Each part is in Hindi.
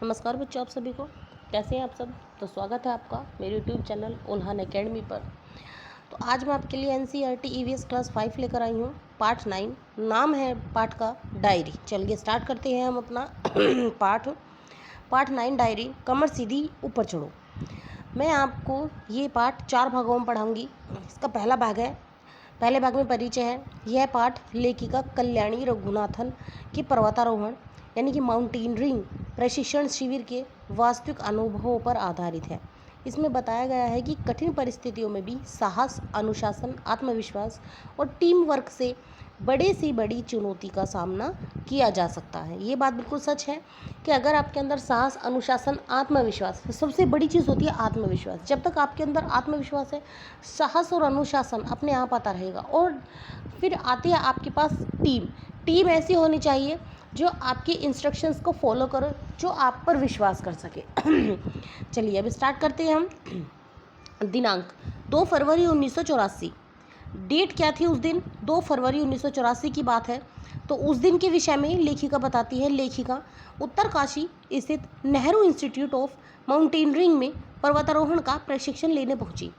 नमस्कार बच्चों, आप सभी को कैसे हैं आप सब। तो स्वागत है आपका मेरे यूट्यूब चैनल उल्हान एकेडमी पर। तो आज मैं आपके लिए एनसीईआरटी ईवीएस क्लास 5 लेकर आई हूँ, पार्ट 9। नाम है पाठ का डायरी। चलिए स्टार्ट करते हैं हम अपना पार्ट 9 डायरी। कमर सीधी ऊपर चढ़ो। मैं आपको ये पाठ 4 भागों में पढ़ाऊँगी। इसका पहला भाग है, पहले भाग में परिचय है। यह पाठ लेखिका कल्याणी रघुनाथन के पर्वतारोहण यानी कि माउंटेनियरिंग प्रशिक्षण शिविर के वास्तविक अनुभवों पर आधारित है। इसमें बताया गया है कि कठिन परिस्थितियों में भी साहस, अनुशासन, आत्मविश्वास और टीम वर्क से बड़े से बड़ी चुनौती का सामना किया जा सकता है। ये बात बिल्कुल सच है कि अगर आपके अंदर साहस, अनुशासन, आत्मविश्वास, सबसे बड़ी चीज़ होती है आत्मविश्वास। जब तक आपके अंदर आत्मविश्वास है, साहस और अनुशासन अपने आप आता रहेगा। और फिर आती है आपके पास टीम ऐसी होनी चाहिए जो आपके इंस्ट्रक्शंस को फॉलो करो, जो आप पर विश्वास कर सके। चलिए अब स्टार्ट करते हैं हम। दिनांक 2 फरवरी 1984। डेट क्या थी उस दिन? 2 फरवरी 1984 की बात है। तो उस दिन के विषय में लेखिका बताती है। लेखिका उत्तरकाशी स्थित नेहरू इंस्टीट्यूट ऑफ माउंटेनियरिंग में पर्वतारोहण का प्रशिक्षण लेने पहुंची।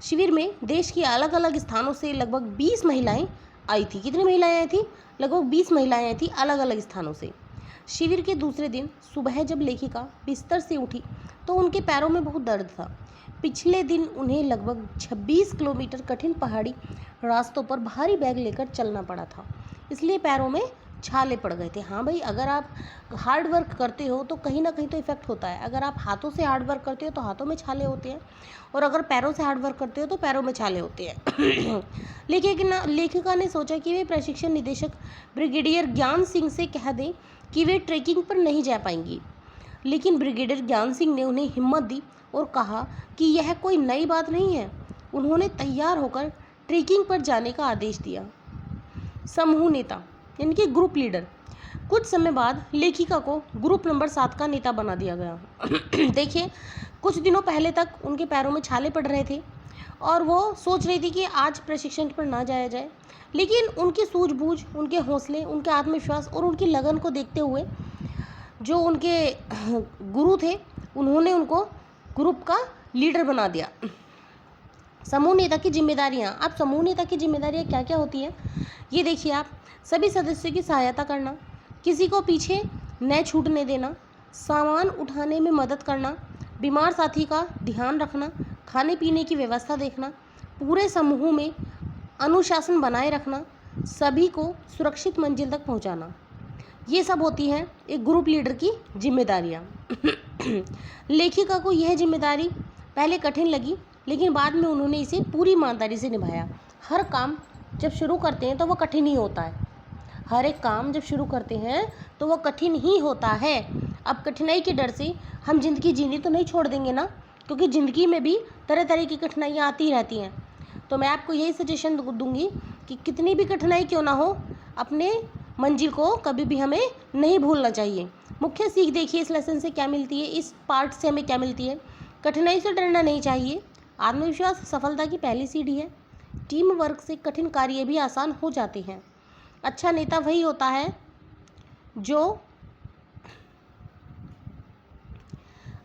शिविर में देश के अलग अलग स्थानों से लगभग 20 महिलाएं आई थी। कितनी महिलाएं आई थी? लगभग 20 महिलाएं आई थी अलग अलग स्थानों से। शिविर के दूसरे दिन सुबह जब लेखिका बिस्तर से उठी तो उनके पैरों में बहुत दर्द था। पिछले दिन उन्हें लगभग 26 किलोमीटर कठिन पहाड़ी रास्तों पर भारी बैग लेकर चलना पड़ा था, इसलिए पैरों में छाले पड़ गए थे। हाँ भाई, अगर आप हार्ड वर्क करते हो तो कहीं ना कहीं तो इफेक्ट होता है। अगर आप हाथों से हार्ड वर्क करते हो तो हाथों में छाले होते हैं, और अगर पैरों से हार्ड वर्क करते हो तो पैरों में छाले होते हैं। लेखिका ने सोचा कि वे प्रशिक्षण निदेशक ब्रिगेडियर ज्ञान सिंह से कह दें कि वे ट्रैकिंग पर नहीं जा पाएंगी। लेकिन ब्रिगेडियर ज्ञान सिंह ने उन्हें हिम्मत दी और कहा कि यह कोई नई बात नहीं है। उन्होंने तैयार होकर ट्रैकिंग पर जाने का आदेश दिया। समूह नेता यानी कि ग्रुप लीडर। कुछ समय बाद लेखिका को ग्रुप नंबर 7 का नेता बना दिया गया। देखिए, कुछ दिनों पहले तक उनके पैरों में छाले पड़ रहे थे और वो सोच रही थी कि आज प्रशिक्षण पर ना जाया जाए, लेकिन उनकी सूझबूझ, उनके हौसले, उनके आत्मविश्वास और उनकी लगन को देखते हुए जो उनके गुरु थे उन्होंने उनको ग्रुप का लीडर बना दिया। समूह नेता की जिम्मेदारियां। अब समूह नेता की जिम्मेदारियां क्या क्या होती हैं ये देखिए आप। सभी सदस्यों की सहायता करना, किसी को पीछे न छूटने देना, सामान उठाने में मदद करना, बीमार साथी का ध्यान रखना, खाने पीने की व्यवस्था देखना, पूरे समूह में अनुशासन बनाए रखना, सभी को सुरक्षित मंजिल तक पहुंचाना। ये सब होती हैं एक ग्रुप लीडर की जिम्मेदारियां। लेखिका को यह जिम्मेदारी पहले कठिन लगी, लेकिन बाद में उन्होंने इसे पूरी ईमानदारी से निभाया। हर काम जब शुरू करते हैं तो वो कठिन ही होता है। हर एक काम जब शुरू करते हैं तो वो कठिन ही होता है। अब कठिनाई के डर से हम जिंदगी जीनी तो नहीं छोड़ देंगे ना, क्योंकि ज़िंदगी में भी तरह तरह की कठिनाइयाँ आती रहती हैं। तो मैं आपको यही सजेशन दूंगी कि कितनी भी कठिनाई क्यों ना हो, अपने मंजिल को कभी भी हमें नहीं भूलना चाहिए। मुख्य सीख देखिए इस लेसन से क्या मिलती है, इस पार्ट से हमें क्या मिलती है। कठिनाई से डरना नहीं चाहिए। आत्मविश्वास सफलता की पहली सीढ़ी है। टीम वर्क से कठिन कार्य भी आसान हो जाते हैं। अच्छा नेता वही होता है जो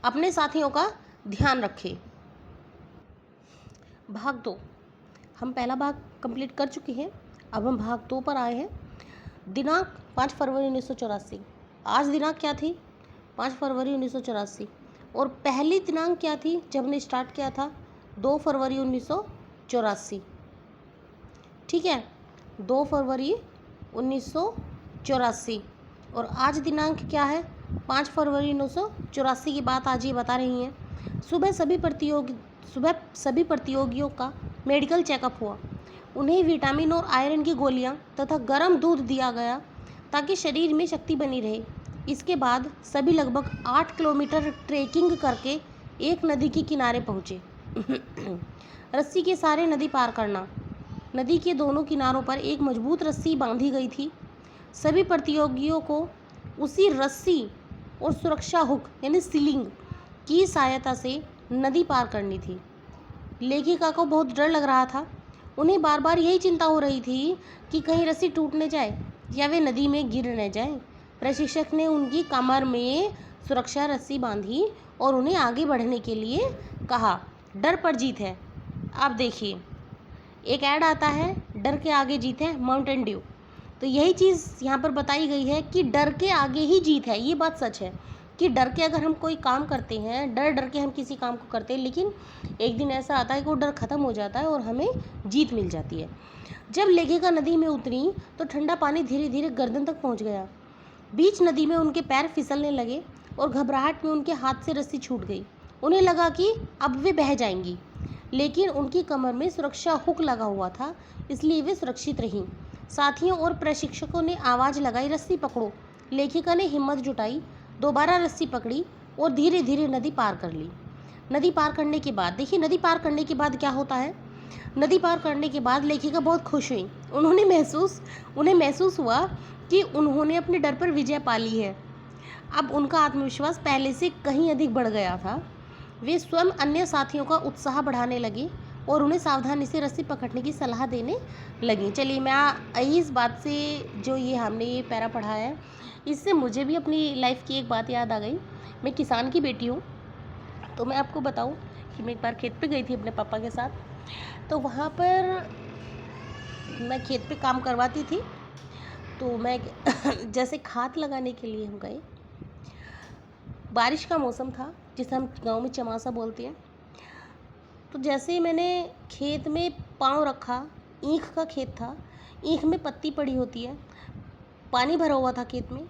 अपने साथियों का ध्यान रखे। भाग 2, हम पहला भाग कंप्लीट कर चुके हैं, अब हम भाग 2 पर आए हैं। दिनांक 5 फरवरी 1984। आज दिनांक क्या थी? 5 फरवरी 1984। और पहली दिनांक क्या थी जब हमने स्टार्ट किया था? 2 फरवरी 1984। ठीक है, 2 फरवरी 1984। और आज दिनांक क्या है? 5 फरवरी 1984 की बात आज ये बता रही हैं। सुबह सभी प्रतियोगियों का मेडिकल चेकअप हुआ। उन्हें विटामिन और आयरन की गोलियां तथा गर्म दूध दिया गया ताकि शरीर में शक्ति बनी रहे। इसके बाद सभी लगभग 8 किलोमीटर ट्रेकिंग करके एक नदी के किनारे पहुँचे। रस्सी के सहारे नदी पार करना। नदी के दोनों किनारों पर एक मजबूत रस्सी बांधी गई थी। सभी प्रतियोगियों को उसी रस्सी और सुरक्षा हुक यानी सीलिंग की सहायता से नदी पार करनी थी। लेखिका को बहुत डर लग रहा था। उन्हें बार बार यही चिंता हो रही थी कि कहीं रस्सी टूट न जाए या वे नदी में गिर न जाए। प्रशिक्षक ने उनकी कमर में सुरक्षा रस्सी बांधी और उन्हें आगे बढ़ने के लिए कहा। डर पर जीत है। आप देखिए, एक ऐड आता है, डर के आगे जीत है माउंटेन ड्यू। तो यही चीज़ यहाँ पर बताई गई है कि डर के आगे ही जीत है। ये बात सच है कि डर के अगर हम कोई काम करते हैं, डर डर के हम किसी काम को करते हैं, लेकिन एक दिन ऐसा आता है कि वो डर ख़त्म हो जाता है और हमें जीत मिल जाती है। जब लेखिका नदी में उतरी तो ठंडा पानी धीरे धीरे गर्दन तक पहुँच गया। बीच नदी में उनके पैर फिसलने लगे और घबराहट में उनके हाथ से रस्सी छूट गई। उन्हें लगा कि अब वे बह जाएंगी, लेकिन उनकी कमर में सुरक्षा हुक लगा हुआ था, इसलिए वे सुरक्षित रहीं। साथियों और प्रशिक्षकों ने आवाज़ लगाई, रस्सी पकड़ो। लेखिका ने हिम्मत जुटाई, दोबारा रस्सी पकड़ी और धीरे धीरे नदी पार कर ली। नदी पार करने के बाद देखिए, नदी पार करने के बाद क्या होता है। नदी पार करने के बाद लेखिका बहुत खुश हुई। उन्हें महसूस हुआ कि उन्होंने अपने डर पर विजय पा ली है। अब उनका आत्मविश्वास पहले से कहीं अधिक बढ़ गया था। वे स्वयं अन्य साथियों का उत्साह बढ़ाने लगे और उन्हें सावधानी से रस्सी पकड़ने की सलाह देने लगी। चलिए, मैं इस बात से जो ये हमने ये पैरा पढ़ा है, इससे मुझे भी अपनी लाइफ की एक बात याद आ गई। मैं किसान की बेटी हूँ, तो मैं आपको बताऊँ कि मैं एक बार खेत पे गई थी अपने पापा के साथ। तो वहाँ पर मैं खेत पे काम करवाती थी। तो मैं जैसे खाद लगाने के लिए हम गए। बारिश का मौसम था, जिसे हम गांव में चमासा बोलते हैं। तो जैसे ही मैंने खेत में पाँव रखा, ईख का खेत था, ईख में पत्ती पड़ी होती है, पानी भरा हुआ था खेत में।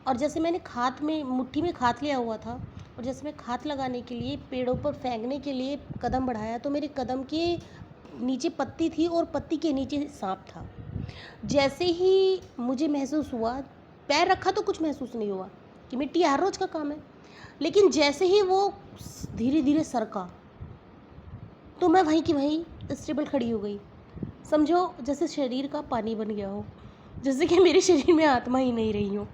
और जैसे मैंने मुट्ठी में खाद लिया हुआ था, और जैसे मैं खाद लगाने के लिए पेड़ों पर फेंकने के लिए कदम बढ़ाया, तो मेरे कदम के नीचे पत्ती थी और पत्ती के नीचे सांप था। जैसे ही मुझे महसूस हुआ, पैर रखा तो कुछ महसूस नहीं हुआ कि मिट्टी हर रोज़ का काम है, लेकिन जैसे ही वो धीरे धीरे सरका, तो मैं वहीं की वहीं स्टेबल खड़ी हो गई। समझो जैसे शरीर का पानी बन गया हो, जैसे कि मेरे शरीर में आत्मा ही नहीं रही हो।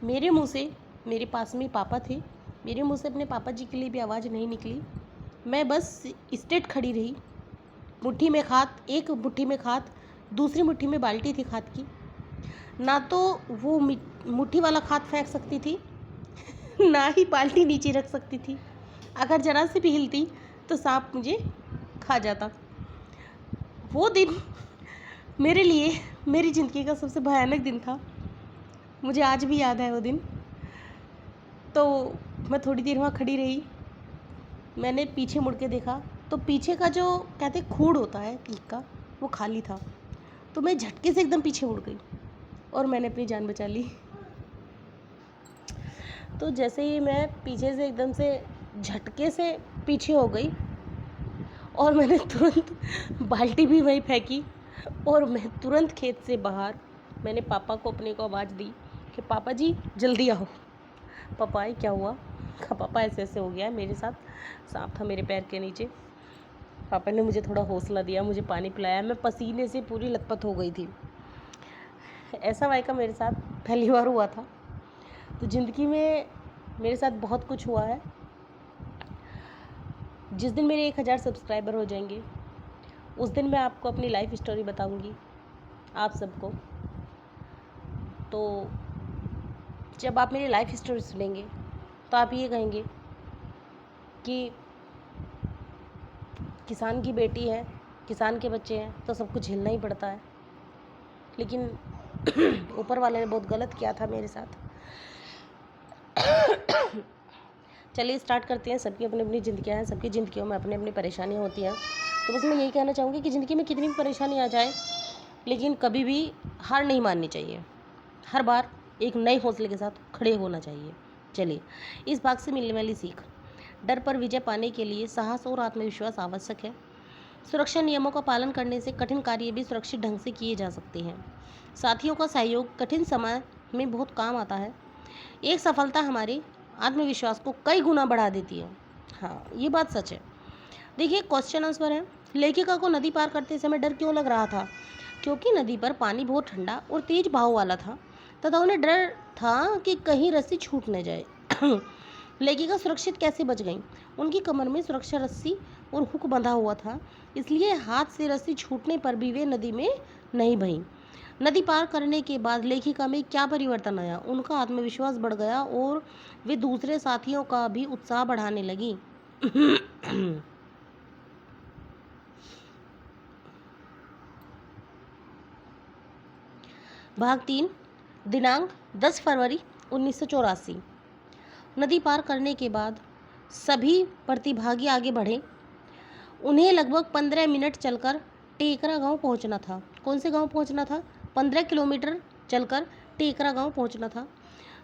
मेरे मुंह से, मेरे पास में पापा थे, मेरे मुंह से अपने पापा जी के लिए भी आवाज़ नहीं निकली। मैं बस स्ट्रेट खड़ी रही। मुट्ठी में खाद, एक मुट्ठी में खाद, दूसरी मुट्ठी में बाल्टी थी खाद की। ना तो वो मुट्ठी वाला खाद फेंक सकती थी, ना ही बाल्टी नीचे रख सकती थी। अगर जरा से भी हिलती तो सांप मुझे खा जाता। वो दिन मेरे लिए मेरी ज़िंदगी का सबसे भयानक दिन था। मुझे आज भी याद है वो दिन। तो मैं थोड़ी देर वहाँ खड़ी रही। मैंने पीछे मुड़ के देखा, तो पीछे का जो कहते खूड़ होता है ईख का, वो खाली था। तो मैं झटके से एकदम पीछे मुड़ गई और मैंने अपनी जान बचा ली। तो जैसे ही मैं पीछे से एकदम से झटके से पीछे हो गई, और मैंने तुरंत बाल्टी भी वहीं फेंकी, और मैं तुरंत खेत से बाहर मैंने पापा को अपने को आवाज़ दी कि पापा जी जल्दी आओ। पापा आए, क्या हुआ? कहा पापा ऐसे ऐसे हो गया है मेरे साथ, सांप था मेरे पैर के नीचे। पापा ने मुझे थोड़ा हौसला दिया, मुझे पानी पिलाया। मैं पसीने से पूरी लथपथ हो गई थी। ऐसा वाक़या मेरे साथ पहली बार हुआ था। तो ज़िंदगी में मेरे साथ बहुत कुछ हुआ है। जिस दिन मेरे 1000 सब्सक्राइबर हो जाएंगे, उस दिन मैं आपको अपनी लाइफ स्टोरी बताऊंगी आप सबको। तो जब आप मेरी लाइफ स्टोरी सुनेंगे तो आप ये कहेंगे कि किसान की बेटी है, किसान के बच्चे हैं, तो सब कुछ झेलना ही पड़ता है। लेकिन ऊपर वाले ने बहुत गलत किया था मेरे साथ। चलिए स्टार्ट करते हैं। सबकी अपनी अपनी ज़िंदगियाँ हैं, सबकी ज़िंदगियों में अपनी अपनी परेशानियाँ होती हैं। तो बस मैं यही कहना चाहूँगी कि ज़िंदगी में कितनी भी परेशानी आ जाए, लेकिन कभी भी हार नहीं माननी चाहिए। हर बार एक नए हौसले के साथ खड़े होना चाहिए। चलिए, इस भाग से मिलने वाली सीख। डर पर विजय पाने के लिए साहस और आत्मविश्वास आवश्यक है। सुरक्षा नियमों का पालन करने से कठिन कार्य भी सुरक्षित ढंग से किए जा सकते हैं। साथियों का सहयोग कठिन समय में बहुत काम आता है। एक सफलता हमारे आत्मविश्वास को कई गुना बढ़ा देती है। हाँ, ये बात सच है। देखिए, क्वेश्चन आंसर है। लेखिका को नदी पार करते समय डर क्यों लग रहा था? क्योंकि नदी पर पानी बहुत ठंडा और तेज बहाव वाला था तथा उन्हें डर था कि कहीं रस्सी छूट न जाए। लेखिका सुरक्षित कैसे बच गई? उनकी कमर में सुरक्षा रस्सी और हुक बंधा हुआ था, इसलिए हाथ से रस्सी छूटने पर भी वे नदी में नहीं बहीं। नदी पार करने के बाद लेखिका में क्या परिवर्तन आया? उनका आत्मविश्वास बढ़ गया और वे दूसरे साथियों का भी उत्साह बढ़ाने लगी। भाग 3, दिनांक 10 फरवरी 1984। नदी पार करने के बाद सभी प्रतिभागी आगे बढ़े। उन्हें लगभग 15 मिनट चलकर टेकरा गांव पहुंचना था। कौन से गांव पहुंचना था? 15 किलोमीटर चलकर टेकरा गांव पहुंचना था,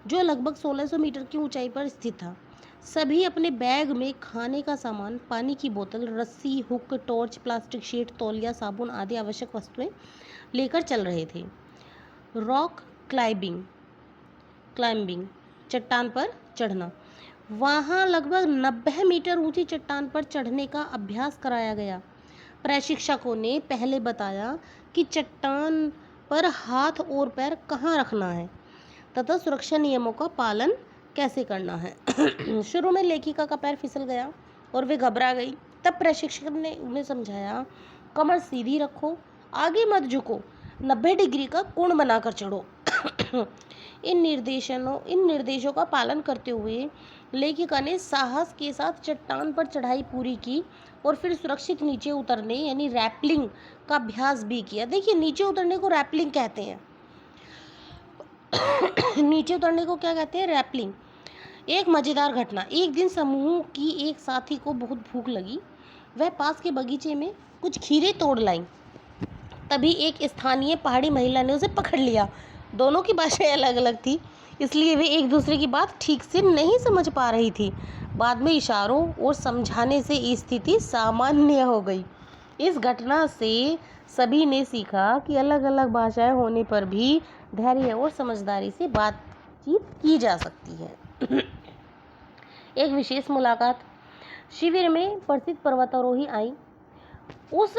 जो लगभग 1600 मीटर की ऊंचाई पर स्थित था। सभी अपने बैग में खाने का सामान, पानी की बोतल, रस्सी, हुक, टॉर्च, प्लास्टिक शीट, तौलिया, साबुन आदि आवश्यक वस्तुएं लेकर चल रहे थे। रॉक क्लाइंबिंग, चट्टान पर चढ़ना। वहां लगभग 90 मीटर ऊंची चट्टान पर चढ़ने का अभ्यास कराया गया। प्रशिक्षकों ने पहले बताया कि चट्टान पर हाथ और पैर कहाँ रखना है तथा सुरक्षा नियमों का पालन कैसे करना है। शुरू में लेखिका का पैर फिसल गया और वे घबरा गई। तब प्रशिक्षक ने उन्हें समझाया, कमर सीधी रखो, आगे मत झुको, 90 डिग्री का कोण बनाकर चढ़ो। इन निर्देशों का पालन करते हुए लेखिका ने साहस के साथ चट्टान पर चढ़ाई पूरी की और फिर सुरक्षित नीचे उतरने यानी रैपलिंग का अभ्यास भी किया। देखिए, नीचे उतरने को रैपलिंग कहते हैं। नीचे उतरने को क्या कहते हैं? रैपलिंग। एक मजेदार घटना। एक दिन समूह की एक साथी को बहुत भूख लगी। वह पास के बगीचे में कुछ खीरे तोड़ लाई। तभी एक स्थानीय पहाड़ी महिला ने उसे पकड़ लिया। दोनों की भाषाएं अलग अलग थी, इसलिए वे एक दूसरे की बात ठीक से नहीं समझ पा रही थी। बाद में इशारों और समझाने से स्थिति सामान्य हो गई। इस घटना से सभी ने सीखा कि अलग अलग भाषाएं होने पर भी धैर्य और समझदारी से बातचीत की जा सकती है। एक विशेष मुलाकात। शिविर में प्रसिद्ध पर्वतारोही आई। उस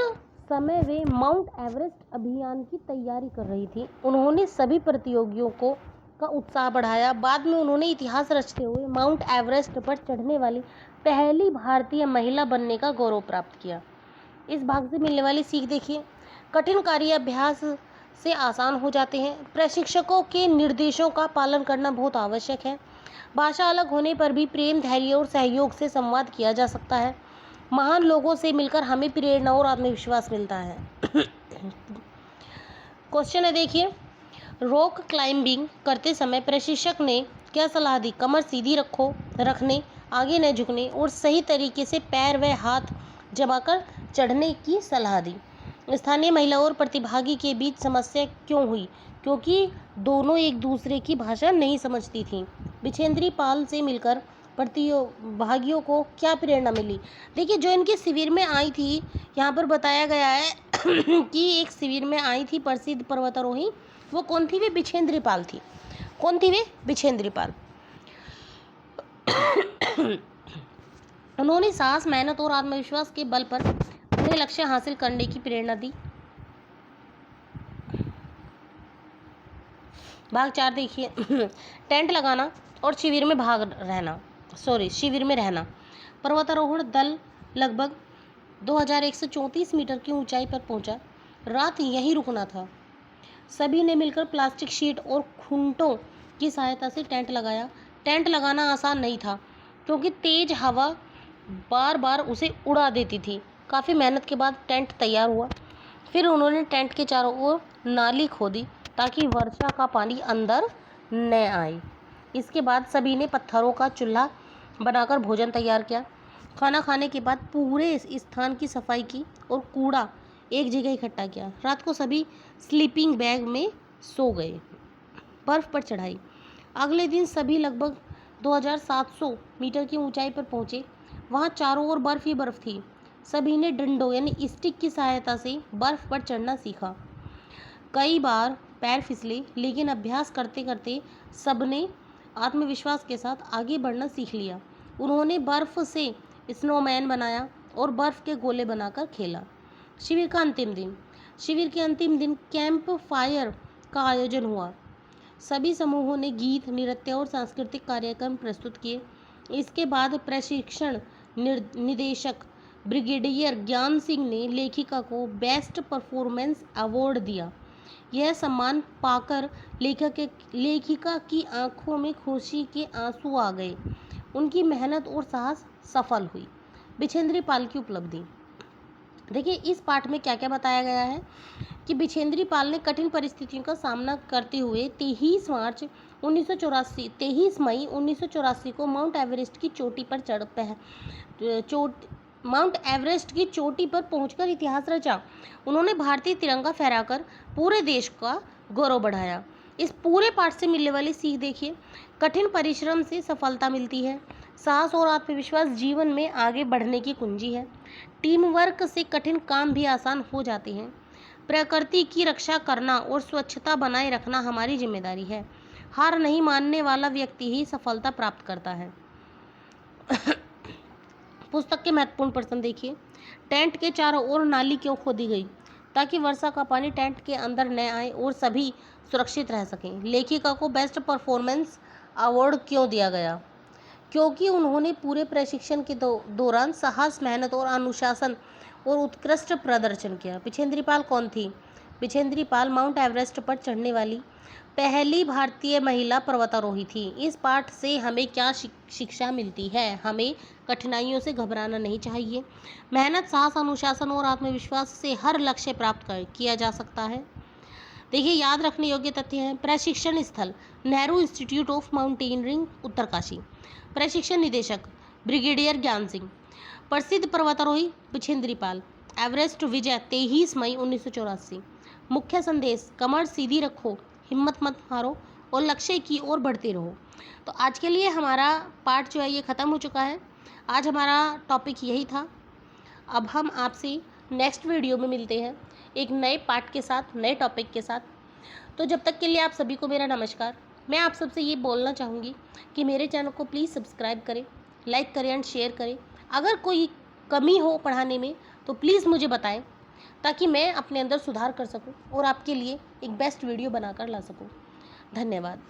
समय वे माउंट एवरेस्ट अभियान की तैयारी कर रही थी। उन्होंने सभी प्रतियोगियों का उत्साह बढ़ाया। बाद में उन्होंने इतिहास रचते हुए माउंट एवरेस्ट पर चढ़ने वाली पहली भारतीय महिला बनने का गौरव प्राप्त किया। इस भाग से मिलने वाली सीख देखिए, कठिन कार्य अभ्यास से आसान हो जाते हैं। प्रशिक्षकों के निर्देशों का पालन करना बहुत आवश्यक है। भाषा अलग होने पर भी प्रेम, धैर्य और सहयोग से संवाद किया जा सकता है। महान लोगों से मिलकर हमें प्रेरणा और आत्मविश्वास मिलता है। क्वेश्चन है, देखिए, रॉक क्लाइंबिंग करते समय प्रशिक्षक ने क्या सलाह दी? कमर सीधी रखने, आगे न झुकने और सही तरीके से पैर व हाथ जमाकर चढ़ने की सलाह दी। स्थानीय महिला और प्रतिभागी के बीच समस्या क्यों हुई? क्योंकि दोनों एक दूसरे की भाषा नहीं समझती थीं। बिछेंद्री पाल से मिलकर प्रतिभागियों को क्या प्रेरणा मिली? देखिए, जो इनके शिविर में आई थी, यहाँ पर बताया गया है कि एक शिविर में आई थी प्रसिद्ध पर्वतारोही। वो कौन थी? वे बिछेंद्री पाल थी। कौन थी वे? बिछेंद्री पाल। उन्होंने साहस, मेहनत और आत्मविश्वास के बल पर अपने लक्ष्य हासिल करने की प्रेरणा दी। भाग 4 देखिए, टेंट लगाना और शिविर में रहना। पर्वतारोहण दल लगभग 2134 मीटर की ऊंचाई पर पहुंचा। रात यहीं रुकना था। सभी ने मिलकर प्लास्टिक शीट और खूंटों की सहायता से टेंट लगाया। टेंट लगाना आसान नहीं था क्योंकि तेज हवा बार बार उसे उड़ा देती थी। काफ़ी मेहनत के बाद टेंट तैयार हुआ। फिर उन्होंने टेंट के चारों ओर नाली खोदी ताकि वर्षा का पानी अंदर न आए। इसके बाद सभी ने पत्थरों का चूल्हा बनाकर भोजन तैयार किया। खाना खाने के बाद पूरे स्थान की सफाई की और कूड़ा एक जगह इकट्ठा किया। रात को सभी स्लीपिंग बैग में सो गए। बर्फ़ पर चढ़ाई। अगले दिन सभी लगभग 2700 मीटर की ऊंचाई पर पहुंचे। वहां चारों ओर बर्फ़ ही बर्फ़ थी। सभी ने डंडों यानी स्टिक की सहायता से बर्फ़ पर चढ़ना सीखा। कई बार पैर फिसले, लेकिन अभ्यास करते करते सबने आत्मविश्वास के साथ आगे बढ़ना सीख लिया। उन्होंने बर्फ़ से स्नोमैन बनाया और बर्फ़ के गोले बनाकर खेला। शिविर का अंतिम दिन। शिविर के अंतिम दिन कैंप फायर का आयोजन हुआ। सभी समूहों ने गीत, नृत्य और सांस्कृतिक कार्यक्रम प्रस्तुत किए। इसके बाद प्रशिक्षण निदेशक ब्रिगेडियर ज्ञान सिंह ने लेखिका को बेस्ट परफॉर्मेंस अवार्ड दिया। यह सम्मान पाकर लेखिका की आंखों में खुशी के आंसू आ गए। उनकी मेहनत और साहस सफल हुई। बिछेंद्री पाल की उपलब्धि। देखिए इस पाठ में क्या क्या बताया गया है कि बिछेंद्री पाल ने कठिन परिस्थितियों का सामना करते हुए 23 मई 1984 को माउंट एवरेस्ट की चोटी पर पहुंचकर इतिहास रचा। उन्होंने भारतीय तिरंगा फहराकर पूरे देश का गौरव बढ़ाया। इस पूरे पाठ से मिलने वाली सीख देखिए, कठिन परिश्रम से सफलता मिलती है। साहस और आत्मविश्वास जीवन में आगे बढ़ने की कुंजी है। टीम वर्क से कठिन काम भी आसान हो जाते हैं। प्रकृति की रक्षा करना और स्वच्छता बनाए रखना हमारी जिम्मेदारी है। हार नहीं मानने वाला व्यक्ति ही सफलता प्राप्त करता है। पुस्तक के महत्वपूर्ण प्रश्न देखिए। टेंट के चारों ओर नाली क्यों खोदी गई? ताकि वर्षा का पानी टेंट के अंदर न आए और सभी सुरक्षित रह सकें। लेखिका को बेस्ट परफॉर्मेंस अवार्ड क्यों दिया गया? क्योंकि उन्होंने पूरे प्रशिक्षण के दौरान साहस, मेहनत और अनुशासन और उत्कृष्ट प्रदर्शन किया। बिछेंद्री पाल कौन थी? बिछेंद्री पाल माउंट एवरेस्ट पर चढ़ने वाली पहली भारतीय महिला पर्वतारोही थी। इस पाठ से हमें क्या शिक्षा मिलती है? हमें कठिनाइयों से घबराना नहीं चाहिए। मेहनत, साहस, अनुशासन और आत्मविश्वास से हर लक्ष्य प्राप्त किया जा सकता है। देखिए याद रखने योग्य तथ्य हैं। प्रशिक्षण स्थल Nehru institute of mountaineering Uttarkashi. प्रशिक्षण निदेशक ब्रिगेडियर ज्ञान सिंह। प्रसिद्ध पर्वतारोही बिछेंद्री पाल। एवरेस्ट विजय 23 मई 1984। मुख्य संदेश, कमर सीधी रखो, हिम्मत मत हारो और लक्ष्य की ओर बढ़ते रहो। तो आज के लिए हमारा पाठ जो है ये ख़त्म हो चुका है। आज हमारा टॉपिक यही था। अब हम आपसे नेक्स्ट वीडियो में मिलते हैं एक नए पाठ के साथ, नए टॉपिक के साथ। तो जब तक के लिए आप सभी को मेरा नमस्कार। मैं आप सबसे ये बोलना चाहूँगी कि मेरे चैनल को प्लीज़ सब्सक्राइब करें, लाइक करें एंड शेयर करें। अगर कोई कमी हो पढ़ाने में तो प्लीज़ मुझे बताएं, ताकि मैं अपने अंदर सुधार कर सकूं और आपके लिए एक बेस्ट वीडियो बनाकर ला सकूं। धन्यवाद।